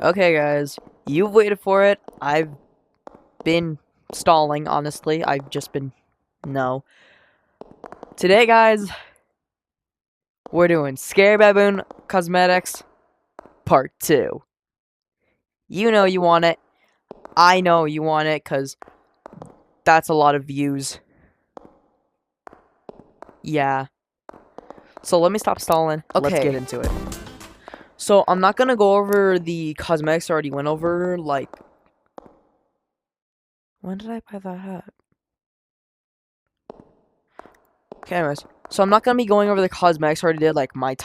Okay, guys, you've waited for it. I've been stalling, honestly. I've just been. No. Today, guys, we're doing Scary Baboon Cosmetics Part 2. You know you want it. I know you want it, because that's a lot of views. Yeah. So let me stop stalling. Let's get into it. So I'm not gonna go over the cosmetics I already went over, like. When did I buy that hat? Okay, anyways. So I'm not gonna be going over the cosmetics I already did, like my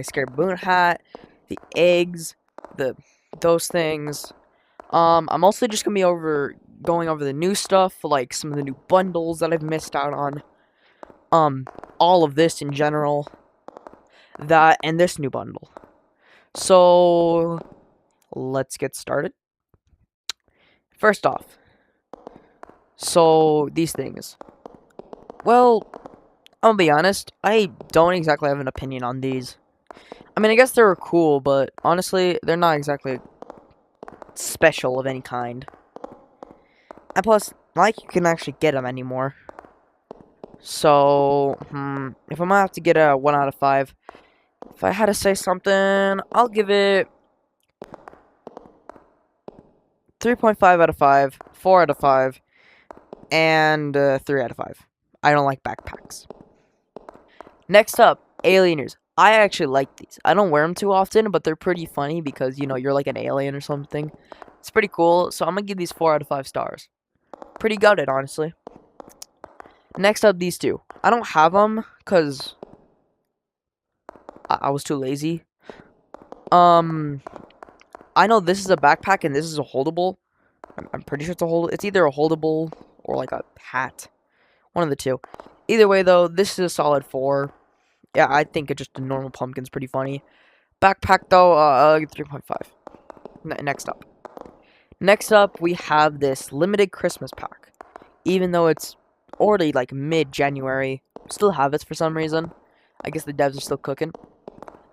Scary Baboon hat, the eggs, those things. I'm mostly just gonna be going over the new stuff, like some of the new bundles that I've missed out on. All of this in general. That and this new bundle. So let's get started. First off, so these things. Well, I'm gonna be honest, I don't exactly have an opinion on these. I mean, I guess they were cool, but honestly, they're not exactly special of any kind. And plus, like, you can actually get them anymore. So, if I'm gonna have to get a 1 out of 5, if I had to say something, I'll give it 3.5 out of 5, 4 out of 5, and 3 out of 5. I don't like backpacks. Next up, alieners. I actually like these. I don't wear them too often, but they're pretty funny because, you know, you're like an alien or something. It's pretty cool, so I'm gonna give these 4 out of 5 stars. Pretty gutted, honestly. Next up, these two. I don't have them because I was too lazy. I know this is a backpack and this is a holdable. I'm pretty sure it's a hold. It's either a holdable or like a hat. One of the two. Either way, though, this is a solid 4. Yeah, I think just a normal pumpkin's pretty funny. Backpack, though, 3.5. Next up, we have this limited Christmas pack. Even though it's already like mid-January, still have it for some reason. I guess the devs are still cooking.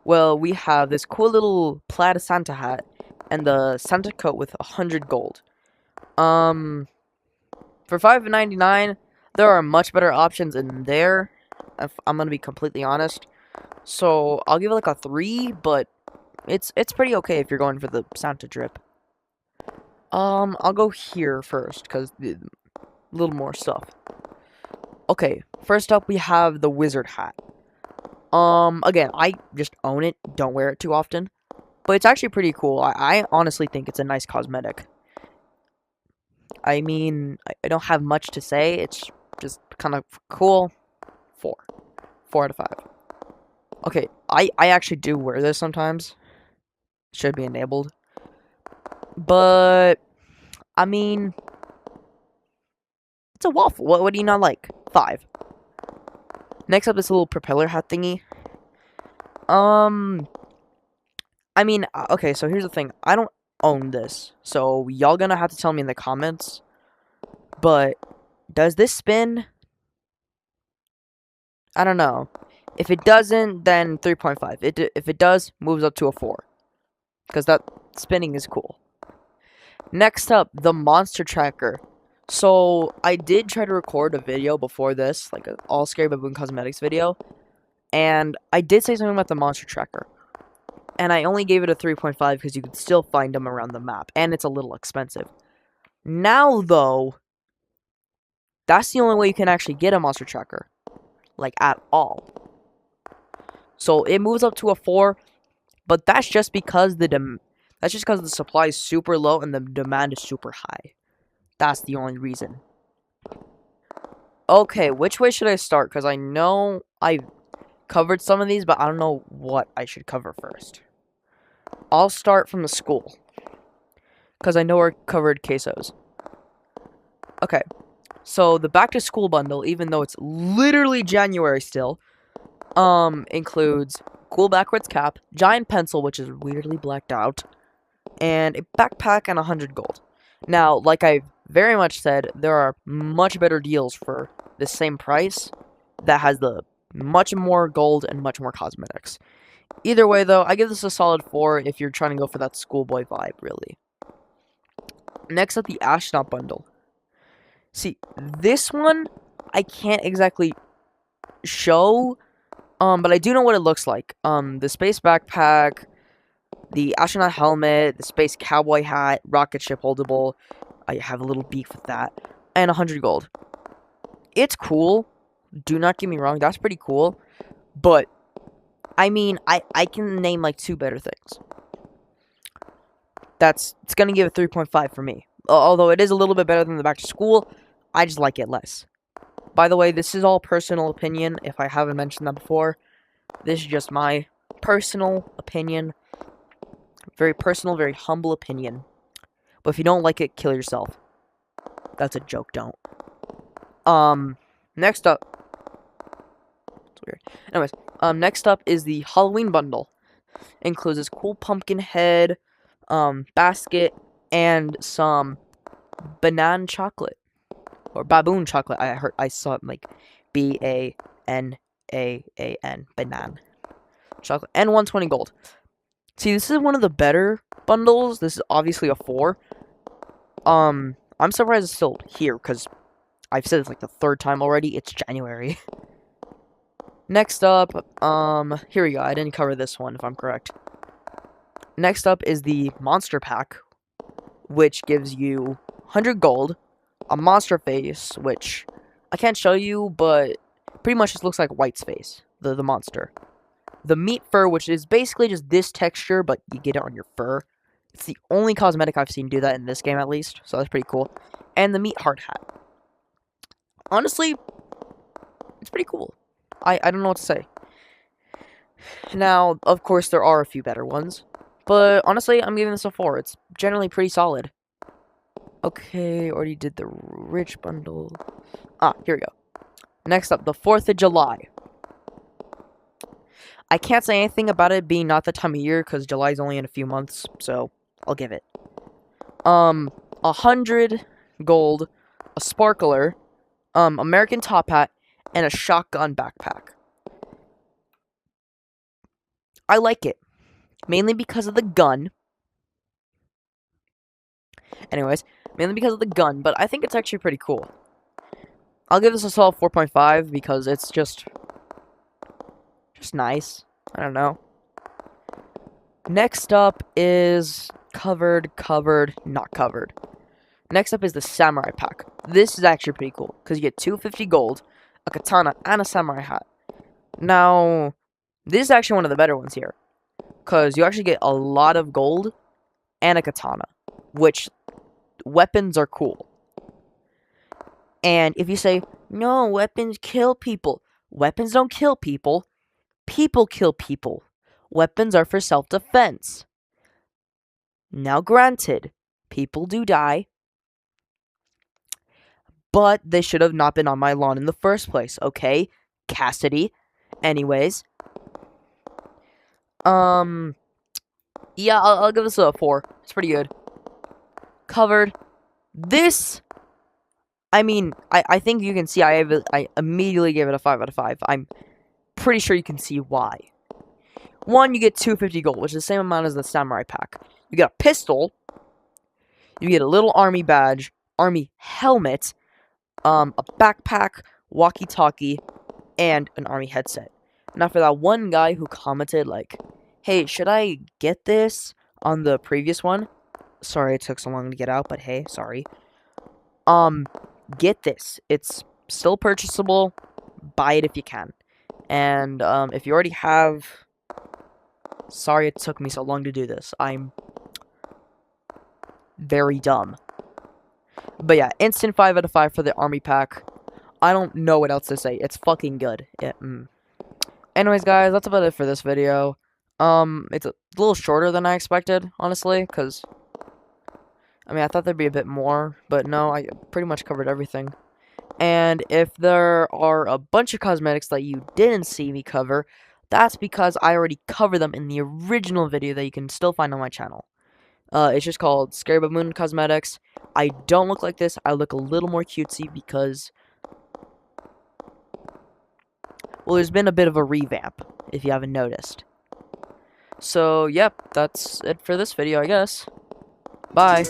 Well, we have this cool little plaid Santa hat and the Santa coat with 100 gold. For $5.99, there are much better options in there, if I'm gonna be completely honest. So I'll give it like a 3, but it's pretty okay if you're going for the Santa drip. I'll go here first, because a little more stuff. Okay, first up we have the wizard hat. Again, I just own it, don't wear it too often. But it's actually pretty cool. I honestly think it's a nice cosmetic. I mean, I don't have much to say. It's just kind of cool. 4. 4 out of 5. Okay, I actually do wear this sometimes. Should be enabled. But, I mean, it's a waffle. What do you not like? 5. Next up, this little propeller hat thingy. I mean, okay, so here's the thing. I don't own this, so y'all gonna have to tell me in the comments. But, does this spin? I don't know. If it doesn't, then 3.5. If it does, moves up to a 4. Because that spinning is cool. Next up, the monster tracker. So, I did try to record a video before this, like an all Scary Baboon Cosmetics video. And I did say something about the monster tracker. And I only gave it a 3.5 because you could still find them around the map. And it's a little expensive. Now, though, that's the only way you can actually get a monster tracker. Like, at all. So, it moves up to a 4. But that's just because the supply is super low and the demand is super high. That's the only reason. Okay, which way should I start? Because I know I covered some of these, but I don't know what I should cover first. I'll start from the school. Because I know I covered quesos. Okay, so the back to school bundle, even though it's literally January still, includes cool backwards cap, giant pencil, which is weirdly blacked out, and a backpack and 100 gold. Now, like I very much said, there are much better deals for the same price that has the much more gold and much more cosmetics. Either way, though, I give this a solid 4 if you're trying to go for that schoolboy vibe, really. Next up, the astronaut bundle. See, this one, I can't exactly show, but I do know what it looks like. The space backpack, the astronaut helmet, the space cowboy hat, rocket ship holdable. I have a little beef with that. And 100 gold. It's cool. Do not get me wrong, that's pretty cool. But, I mean, I can name like 2 better things. It's gonna give it 3.5 for me. Although it is a little bit better than the back to school, I just like it less. By the way, this is all personal opinion, if I haven't mentioned that before. This is just my personal opinion. Very personal, very humble opinion. But if you don't like it, kill yourself. That's a joke, don't. Next up. It's weird. Anyways, next up is the Halloween bundle. Includes this cool pumpkin head, basket, and some banana chocolate. Or baboon chocolate. I saw it like BANAAN, banana chocolate, and 120 gold. See, this is one of the better bundles. This is obviously a 4. I'm surprised it's still here because I've said it's like the 3rd time already. It's January. Next up, here we go. I didn't cover this one if I'm correct. Next up is the monster pack, which gives you 100 gold, a monster face, which I can't show you, but pretty much just looks like White's face, the monster. The meat fur, which is basically just this texture, but you get it on your fur. It's the only cosmetic I've seen do that in this game, at least, so that's pretty cool. And the meat hard hat. Honestly, it's pretty cool. I don't know what to say. Now, of course, there are a few better ones, but honestly, I'm giving this a 4. It's generally pretty solid. Okay, already did the rich bundle. Here we go. Next up, the 4th of July. I can't say anything about it being not the time of year, because July's only in a few months, so I'll give it. 100 gold, a sparkler, American top hat, and a shotgun backpack. I like it, mainly because of the gun. Anyways, mainly because of the gun, but I think it's actually pretty cool. I'll give this a solid 4.5 because it's just nice. I don't know. Next up is covered, not covered. Next up is the samurai pack. This is actually pretty cool because you get 250 gold, a katana, and a samurai hat. Now, this is actually one of the better ones here because you actually get a lot of gold and a katana, which weapons are cool. And if you say, no, weapons kill people. Weapons don't kill people. People kill people. Weapons are for self-defense. Now granted, people do die. But they should have not been on my lawn in the first place, okay? Cassidy. Anyways. Yeah, I'll give this a 4. It's pretty good. Covered. This, I mean, I think you can see I immediately gave it a 5 out of 5. I'm pretty sure you can see why. 1, you get 250 gold, which is the same amount as the samurai pack. You get a pistol. You get a little army badge, army helmet, a backpack, walkie-talkie, and an army headset. Now, for that one guy who commented, like, hey, should I get this on the previous one? Sorry it took so long to get out, but hey, sorry. Get this. It's still purchasable. Buy it if you can. And, if you already have... Sorry it took me so long to do this. I'm very dumb. But yeah, instant 5 out of 5 for the army pack. I don't know what else to say. It's fucking good. Anyways, guys, that's about it for this video. It's a little shorter than I expected, honestly, because... I mean, I thought there'd be a bit more, but no, I pretty much covered everything. And if there are a bunch of cosmetics that you didn't see me cover, that's because I already covered them in the original video that you can still find on my channel. It's just called Scary Baboon Cosmetics. I don't look like this. I look a little more cutesy because... well, there's been a bit of a revamp, if you haven't noticed. So, yep, that's it for this video, I guess. Bye.